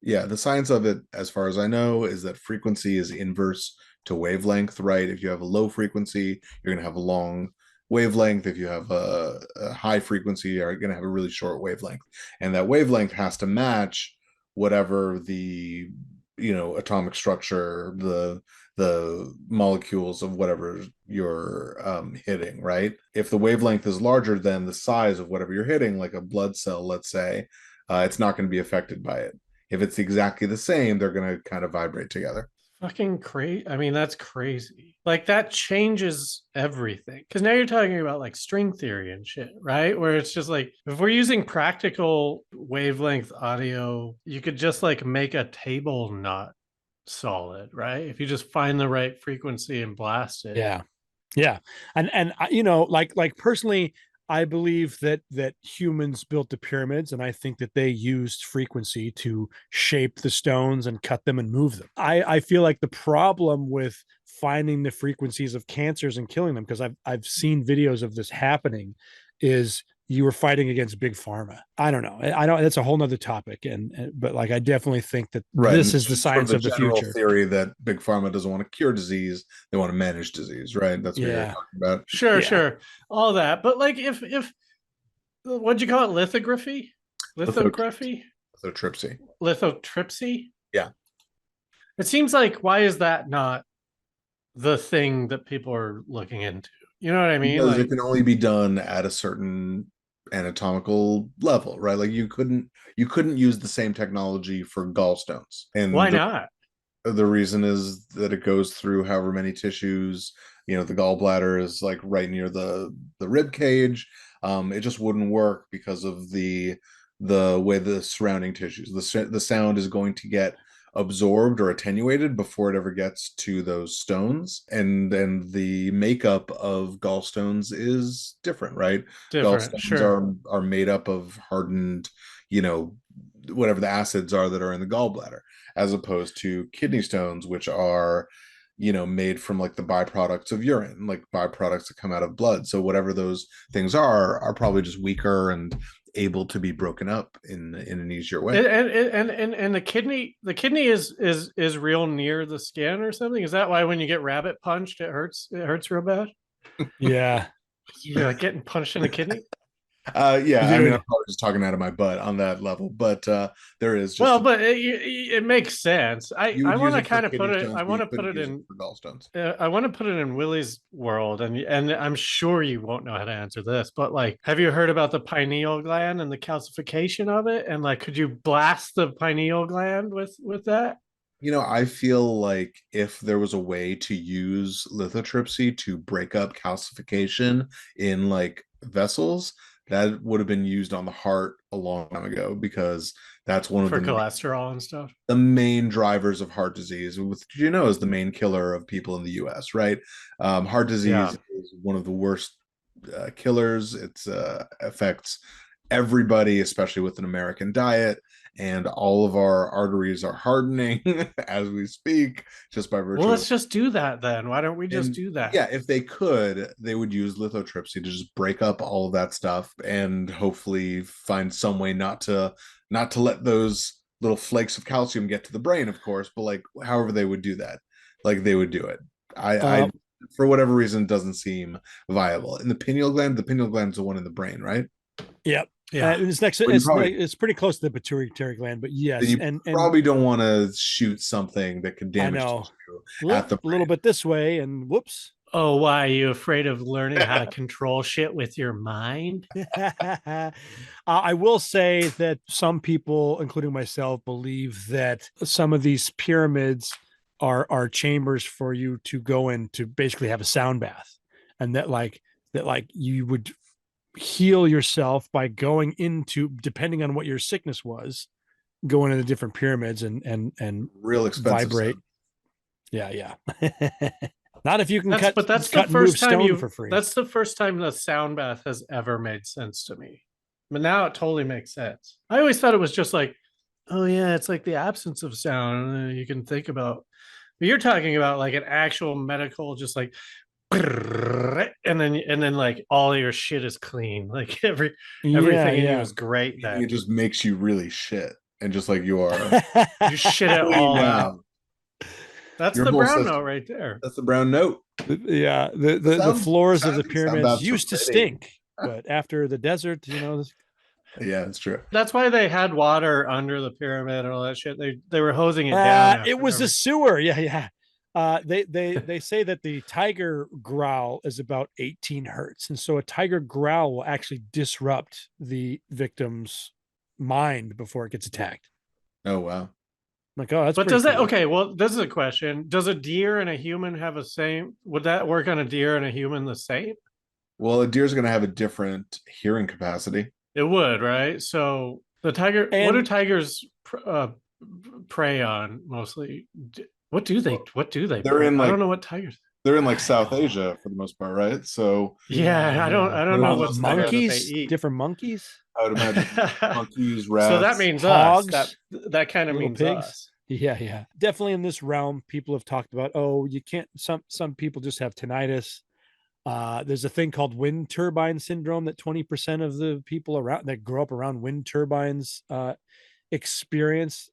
Yeah, the science of it, as far as I know, is that frequency is inverse to wavelength, right? If you have a low frequency, you're going to have a long wavelength. If you have a high frequency, you're going to have a really short wavelength. And that wavelength has to match whatever the, atomic structure, the molecules of whatever you're hitting, right? If the wavelength is larger than the size of whatever you're hitting, like a blood cell, let's say, it's not going to be affected by it. If it's exactly the same, they're going to kind of vibrate together. Fucking crazy. I mean, that's crazy. Like that changes everything. Because now you're talking about like string theory and shit, right? Where it's just like, if we're using practical wavelength audio, you could just like make a table knot solid, right? If you just find the right frequency and blast it. Yeah. And like personally, I believe that humans built the pyramids, and I think that they used frequency to shape the stones and cut them and move them. I feel like the problem with finding the frequencies of cancers and killing them, because I've seen videos of this happening, is you were fighting against big pharma. I don't know. I know that's a whole nother topic, but like I definitely think that this is the science of the future. Theory that big pharma doesn't want to cure disease; they want to manage disease, right? That's what you're talking about. Sure, all that. But like, if what'd you call it? Lithography. Lithotripsy. Yeah. It seems like, why is that not the thing that people are looking into? You know what I mean? Because it can only be done at a certain anatomical level, right? Like you couldn't use the same technology for gallstones. And why not? The reason is that it goes through however many tissues. The gallbladder is like right near the rib cage. It just wouldn't work because of the way the surrounding tissues, the sound is going to get absorbed or attenuated before it ever gets to those stones. And then the makeup of gallstones is different, right? Gallstones are made up of hardened, whatever the acids are that are in the gallbladder, as opposed to kidney stones, which are made from like the byproducts of urine, like byproducts that come out of blood. So whatever those things are probably just weaker and able to be broken up in an easier way. And the kidney is real near the skin or something. Is that why when you get rabbit punched, it hurts real bad? Yeah. You're like getting punched in the kidney? Yeah, I mean, I'm probably just talking out of my butt on that level, but there is just but it makes sense. I want to kind of put it. I want to put it in gallstones. I want to put it in Willy's world, and I'm sure you won't know how to answer this, but like, have you heard about the pineal gland and the calcification of it? And like, could you blast the pineal gland with that? I feel like if there was a way to use lithotripsy to break up calcification in like vessels, that would have been used on the heart a long time ago, because that's one of the cholesterol and stuff. The main drivers of heart disease, which is the main killer of people in the U.S., right? Heart disease is one of the worst killers. It affects everybody, especially with an American diet. And all of our arteries are hardening as we speak, just by virtue. Well, let's just do that then. Why don't we just do that? Yeah, if they could, they would use lithotripsy to just break up all of that stuff and hopefully find some way not to let those little flakes of calcium get to the brain, of course, but like however they would do that, like they would do it. I for whatever reason, doesn't seem viable. And the pineal gland is the one in the brain, right? Yep. Yeah, it's pretty close to the pituitary gland, but yes, and probably don't want to shoot something that could damage you at the brain. A little bit this way, and whoops. Oh, why are you afraid of learning how to control shit with your mind? I will say that some people, including myself, believe that some of these pyramids are chambers for you to go in to basically have a sound bath, and that you would heal yourself by going into, depending on what your sickness was, go into the different pyramids and Real expensive. vibrate. Sound. Yeah. Not if you can But that's cut the and move first time stone for free. that's the first time the sound bath has ever made sense to me. But now it totally makes sense. I always thought it was just like, oh yeah, it's like the absence of sound you can think about. But you're talking about like an actual medical, just like, and then like all your shit is clean. Like everything in you is great. It just makes you really shit, and just like you are, you shit it clean all now. out. That's Your the whole brown system. note right there. That's the brown note. Yeah, the floors of the pyramids used to stink, but after the desert, yeah, it's true. That's why they had water under the pyramid and all that shit. They were hosing it down. It was a sewer. Yeah. They say that the tiger growl is about 18 hertz, and so a tiger growl will actually disrupt the victim's mind before it gets attacked. Oh wow. Like, oh, that's but does cool. that okay? Well, this is a question. Does a deer and a human have a same? Would that work on a deer and a human the same? Well, a deer's going to have a different hearing capacity. It would, right? So the tiger. What do tigers prey on mostly? What do they? They're prey? in like, I don't know what tigers. They're in like South Asia for the most part, right? So yeah. I don't know what monkeys. They eat. Different monkeys. I would imagine monkeys, rats. So that means hogs. That kind of means pigs. Us. Yeah. Definitely in this realm, people have talked about, oh, you can't. Some people just have tinnitus. There's a thing called wind turbine syndrome that 20% of the people around that grow up around wind turbines experience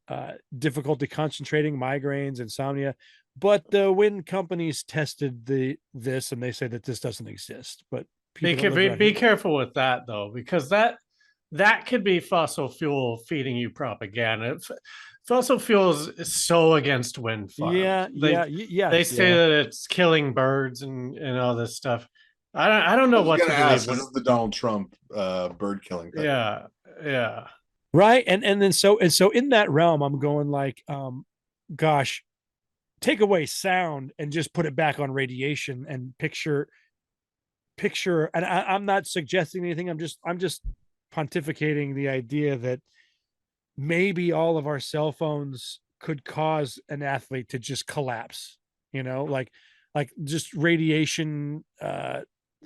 difficulty concentrating, migraines, insomnia. But the wind companies tested this, and they say that this doesn't exist. But be careful with that though, because that could be fossil fuel feeding you propaganda. Fossil fuels is so against wind farms. They say that it's killing birds and all this stuff. I don't know what to believe. This is the Donald Trump bird killing thing. Yeah. Right. And then so in that realm, I'm going like, gosh, take away sound and just put it back on radiation and picture. And I'm not suggesting anything. I'm just pontificating the idea that maybe all of our cell phones could cause an athlete to just collapse, like just radiation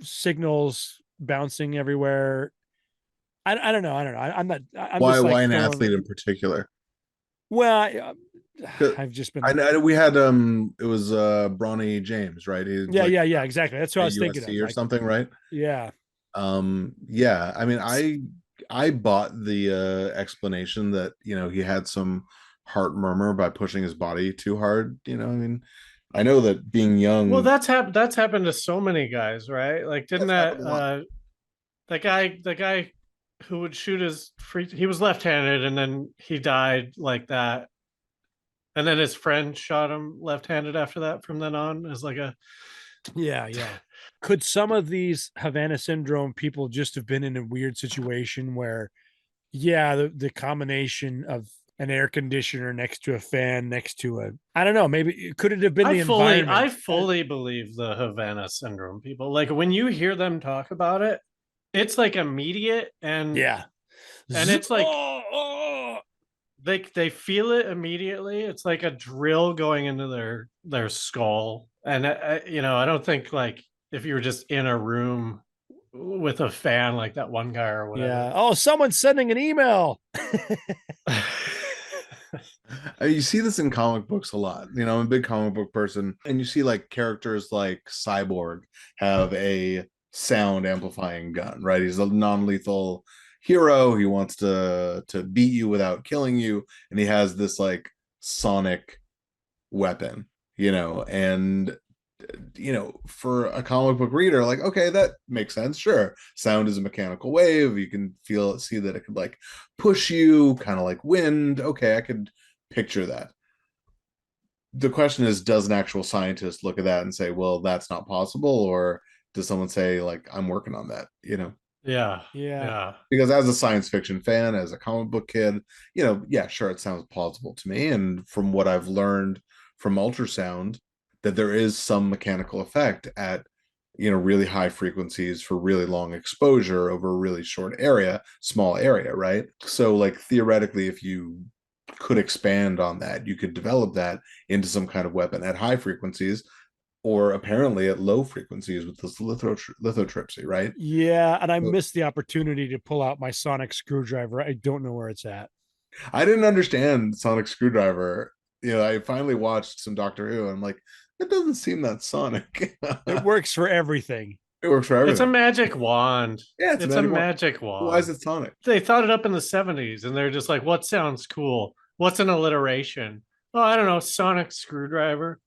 signals bouncing everywhere. I don't know. I'm not. Why an athlete in particular? Well, I've just been. I know we had it was Bronny James, right? Yeah, exactly. That's what I was thinking of, or something, right? Yeah. Yeah. I mean, I bought the explanation that he had some heart murmur by pushing his body too hard. I mean, I know that being young. Well, that's happened to so many guys, right? Like, didn't that guy who would shoot he was left-handed and then he died like that, and then his friend shot him left-handed after that. From then on, as like a yeah. Could some of these Havana Syndrome people just have been in a weird situation where, the combination of an air conditioner next to a fan next to I don't know, maybe could it have been the environment? I fully believe the Havana Syndrome people. Like, when you hear them talk about it, it's like immediate and it's like they feel it immediately. It's like a drill going into their skull, and I don't think, like, if you were just in a room with a fan like that one guy or whatever. Yeah. Oh, someone's sending an email. You see this in comic books a lot. I'm a big comic book person, and you see like characters like Cyborg have a sound amplifying gun, right? He's a non-lethal hero. He wants to beat you without killing you, and he has this like sonic weapon, and for a comic book reader, like, okay, that makes sense. Sure, sound is a mechanical wave. You can see that it could like push you, kind of like wind. Okay, I could picture that. The question is, does an actual scientist look at that and say, well, that's not possible? Or does someone say, like, I'm working on that? Yeah. Because as a science fiction fan, as a comic book kid, sure, it sounds plausible to me. And from what I've learned from ultrasound, that there is some mechanical effect at really high frequencies for really long exposure over a really small area, right? So like theoretically, if you could expand on that. You could develop that into some kind of weapon at high frequencies, or apparently at low frequencies with this lithotripsy, right? Yeah, and I So missed the opportunity to pull out my sonic screwdriver. I don't know where it's at. I didn't understand sonic screwdriver. I finally watched some Doctor Who, and I'm like, that doesn't seem that sonic. It works for everything. It works for It's a everything. magic wand. Yeah, It's a magic why is wand. it sonic? They thought it up in the 70s and they're just like, what sounds cool? What's an alliteration? Oh, I don't know, sonic screwdriver.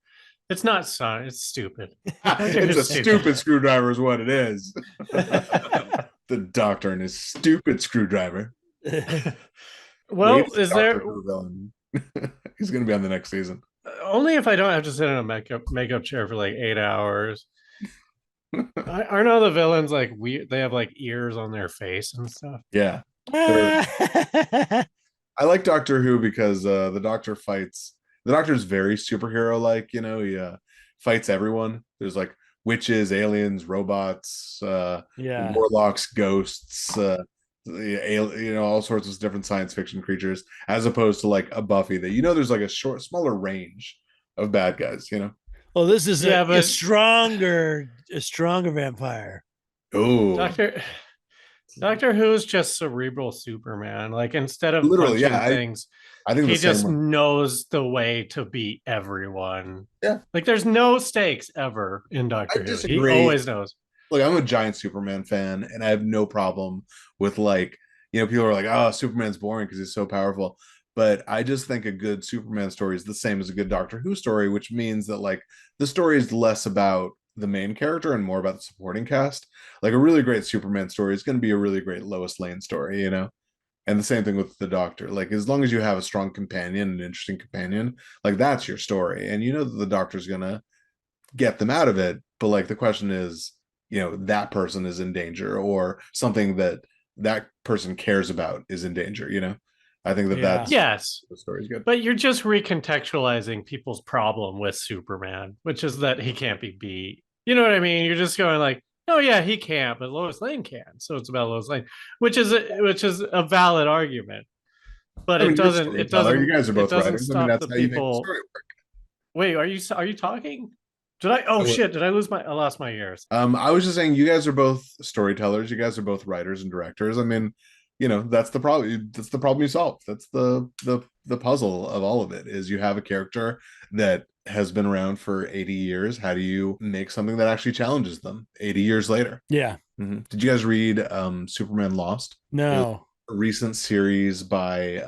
It's not sonic, it's stupid. It's a stupid screwdriver is what it is. The Doctor and his stupid screwdriver. Well, Wade's is Doctor there Who villain. He's going to be on the next season. only if I don't have to sit in a makeup chair for like 8 hours? Aren't all the villains like weird? They have like ears on their face and stuff. Yeah. I like Doctor Who because the Doctor fights. The Doctor is very superhero like. He fights everyone. There's like witches, aliens, robots, Yeah. warlocks, ghosts, all sorts of different science fiction creatures, as opposed to like a Buffy that there's like a smaller range of bad guys. Well, this is Yeah, a but- stronger vampire. Oh, Doctor Who's just cerebral Superman. Like instead of Literally, punching yeah, things, I think he the same just way. knows the way to beat everyone. Yeah. Like there's no stakes ever in Doctor Who. He disagree. always knows. Look, I'm a giant Superman fan, and I have no problem with people are like, oh, Superman's boring because he's so powerful. But I just think a good Superman story is the same as a good Doctor Who story, which means that like the story is less about the main character and more about the supporting cast. Like a really great Superman story is going to be a really great Lois Lane story, And the same thing with the Doctor. Like as long as you have a strong companion, an interesting companion, like that's your story, and that the Doctor's gonna get them out of it. But like the question is, that person is in danger, or something that person cares about is in danger. I think that's Yes, the story's good. but you're just recontextualizing people's problem with Superman, which is that he can't be beat. You know what I mean? You're just going like, oh yeah, he can't, but Lois Lane can. So it's about Lois Lane, which is a valid argument. But I mean, it doesn't. It doesn't. You guys are both it doesn't writers. stop That's the how you make the people. story work. Wait, are you talking? Did I? Oh shit! Did I lose I lost my ears. I was just saying, you guys are both storytellers. You guys are both writers and directors. I mean, that's the problem. That's the problem you solve. That's the puzzle of all of it. Is you have a character that has been around for 80 years. How do you make something that actually challenges them 80 years later? Yeah. Mm-hmm. Did you guys read Superman Lost? No. A recent series by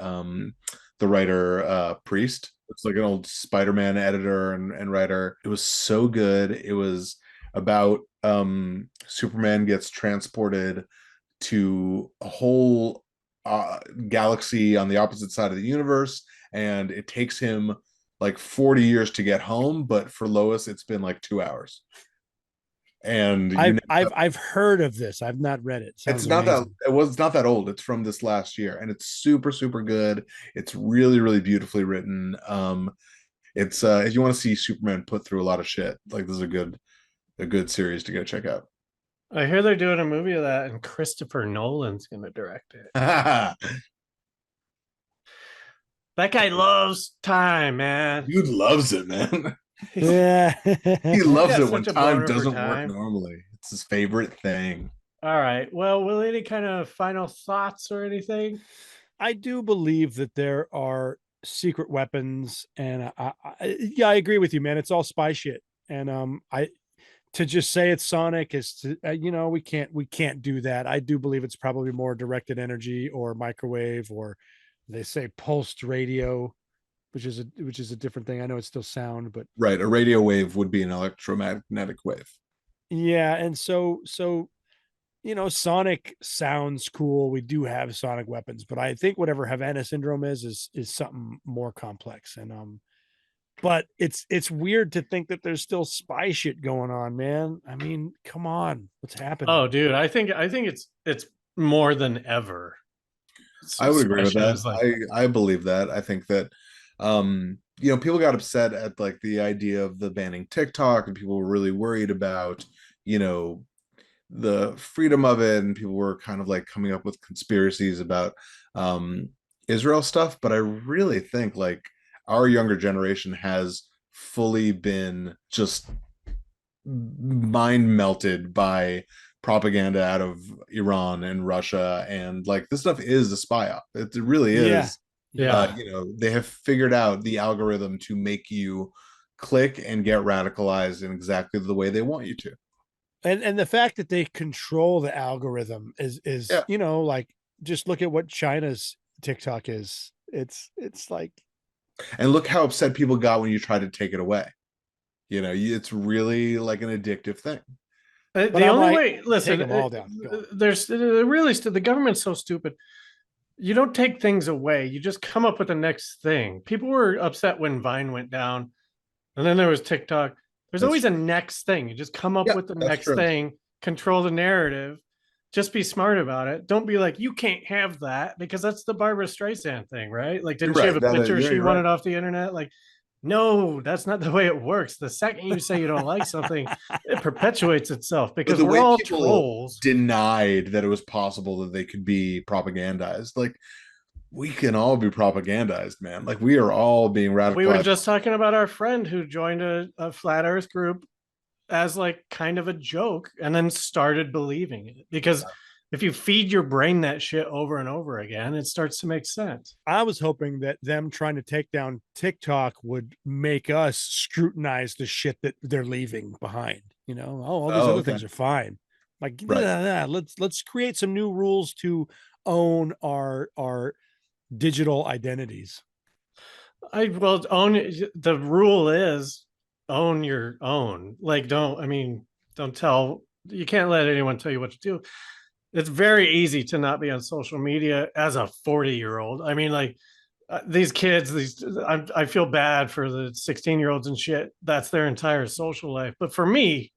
the writer Priest. It's like an old Spider-Man editor and writer. It was so good. It was about Superman gets transported to a whole galaxy on the opposite side of the universe, and it takes him like 40 years to get home, but for Lois it's been like 2 hours. And I've heard of this. I've not read it. It's not that old. It's from this last year, and it's super super good. It's really really beautifully written. It's if you want to see Superman put through a lot of shit, like this is a good series to go check out. I hear they're doing a movie of that, and Christopher Nolan's going to direct it. That guy loves time, man. Dude loves it, man. Yeah. He loves Yeah, it when such a time boner for doesn't time. work normally. It's his favorite thing. All right. Well, will any kind of final thoughts or anything? I do believe that there are secret weapons, and I agree with you, man. It's all spy shit, and to just say it's sonic is to we can't do that. I do believe it's probably more directed energy or microwave, or they say pulsed radio, which is a different thing. I know it's still sound, but Right, a radio wave would be an electromagnetic wave. yeah, and so sonic sounds cool. We do have sonic weapons, but I think whatever Havana Syndrome is something more complex. And but it's weird to think that there's still spy shit going on, man. I mean, come on, what's happening? Oh, dude, I think it's more than ever. I would agree with that. Like, I believe that. I think that people got upset at like the idea of the banning TikTok, and people were really worried about the freedom of it, and people were kind of like coming up with conspiracies about Israel stuff, but I really think like our younger generation has fully been just mind melted by propaganda out of Iran and Russia, and like this stuff is a spy op. It really Yeah. is. Yeah. They have figured out the algorithm to make you click and get radicalized in exactly the way they want you to. And the fact that they control the algorithm is Yeah. like just look at what China's TikTok is. It's like And look how upset people got when you tried to take it away. It's really like an addictive thing. But The I'm only like, way, listen, them all down. Go on. there's really the government's so stupid. You don't take things away. You just come up with the next thing. People were upset when Vine went down, and then there was TikTok. There's That's always a next thing. You just come up Yeah, with the that's next true. thing, control the narrative. Just be smart about it. Don't be like, you can't have that, because that's the Barbara Streisand thing, right? Like, didn't You're she right. have a picture Yeah, she you're wanted right. off the internet? Like, no, that's not the way it works. The second you say you don't like something, it perpetuates itself, But because the we're way all people trolls. denied that it was possible that they could be propagandized, like we can all be propagandized, man. Like we are all being radicalized. We were just talking about our friend who joined a flat earth group as like kind of a joke and then started believing it, because if you feed your brain that shit over and over again, it starts to make sense. I was hoping that them trying to take down TikTok would make us scrutinize the shit that they're leaving behind. All these other Okay. things are fine. Like, Right. let's create some new rules to own our digital identities. Own, the rule is own your own. Like, don't tell, you can't let anyone tell you what to do. It's very easy to not be on social media as a 40-year-old. I mean, like, these kids, I feel bad for the 16-year-olds and shit. That's their entire social life. But for me,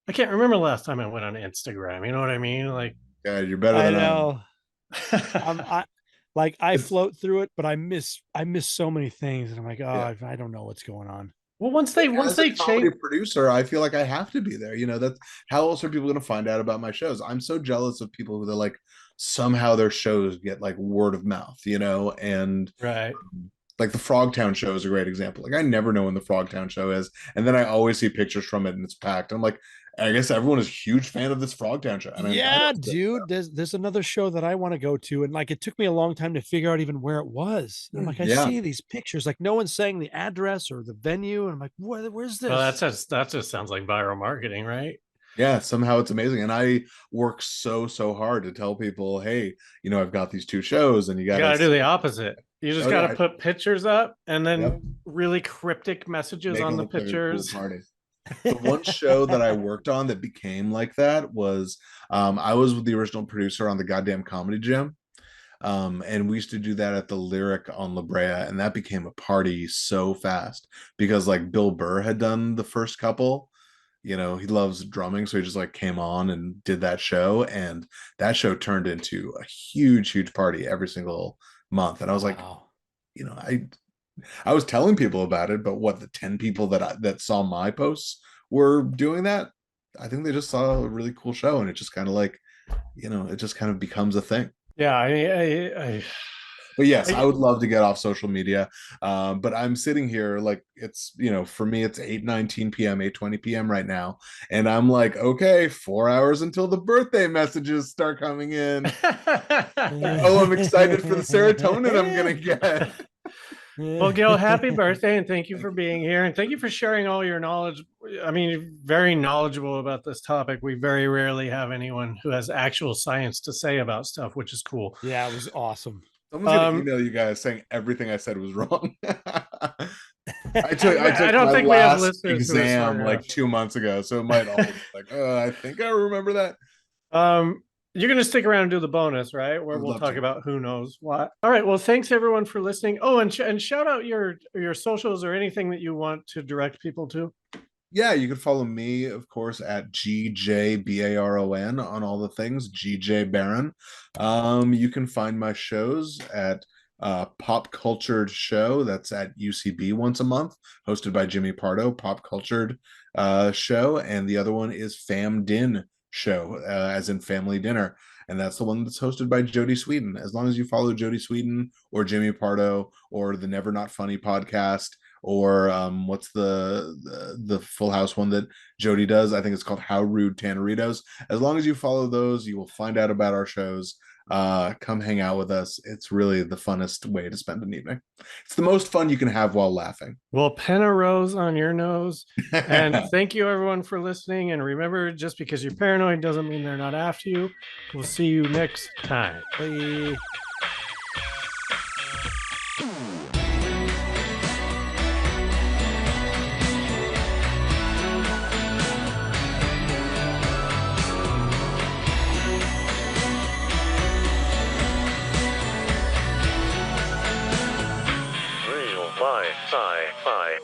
I can't remember the last time I went on Instagram. You know what I mean? Like, Yeah, you're better I than I am. know. I float through it, but I miss so many things, and I'm like, Yeah. I don't know what's going on. well, once As a they comedy change, producer, I feel like I have to be there. That's how else are people going to find out about my shows? I'm so jealous of people who are like somehow their shows get like word of mouth, and right? like the Frogtown show is a great example. Like I never know when the Frogtown show is, and then I always see pictures from it and it's packed. I'm like, I guess everyone is a huge fan of this Frogtown show. And I Yeah, don't dude. There's another show that I want to go to, and like it took me a long time to figure out even where it was. And I'm like, I Yeah. see these pictures, like no one's saying the address or the venue, and I'm like, where's this? Well, that just sounds like viral marketing, right? Yeah, somehow it's amazing. And I work so hard to tell people, hey, I've got these two shows and you You got got to to do the opposite. You just Oh got yeah, to put pictures up and yep. then really cryptic messages Make it on the look like a cool pictures. party. The one show that I worked on that became like that was I was the original producer on the goddamn Comedy Jam. And we used to do that at the Lyric on La Brea, and that became a party so fast because like Bill Burr had done the first couple. He loves drumming, so he just like came on and did that show, and that show turned into a huge party every single month. And I was like, Wow. I was telling people about it, but what, the 10 people that saw my posts were doing that? I think they just saw a really cool show, and it just kind of like, it just kind of becomes a thing. Yeah, But yes, I would love to get off social media. But I'm sitting here like it's, for me, it's 8:19 p.m., 8:20 p.m. right now. And I'm like, okay, 4 hours until the birthday messages start coming in. Oh, I'm excited for the serotonin I'm going to get. Well, Gil, happy birthday, and thank you for being here, and thank you for sharing all your knowledge. I mean, you're very knowledgeable about this topic. We very rarely have anyone who has actual science to say about stuff, which is cool. Yeah, it was awesome. Someone's gonna email you guys saying everything I said was wrong. I took I don't my think we have last listeners who are smart exam like enough. 2 months ago, so it might all be like, I think I remember that. You're going to stick around and do the bonus, right? Where I'd we'll love talk to. about who knows what. All right. Well, thanks everyone for listening. Oh, and shout out your socials or anything that you want to direct people to. Yeah, you can follow me, of course, at GJBaron on all the things, GJ Baron. You can find my shows at Pop Cultured Show. That's at UCB once a month, hosted by Jimmy Pardo, Pop Cultured Show. And the other one is Fam Din Show, as in family dinner. and that's the one that's hosted by Jodie Sweetin. As long as you follow Jodie Sweetin or Jimmy Pardo or the Never Not Funny podcast, or what's the Full House one that Jodie does? I think it's called How Rude Tanneritos. As long as you follow those, you will find out about our shows. Come hang out with us. It's really the funnest way to spend an evening. It's the most fun you can have while laughing. Well, pen a rose on your nose. And thank you, everyone, for listening. And remember, just because you're paranoid doesn't mean they're not after you. We'll see you next time. Bye. Real life sci-fi.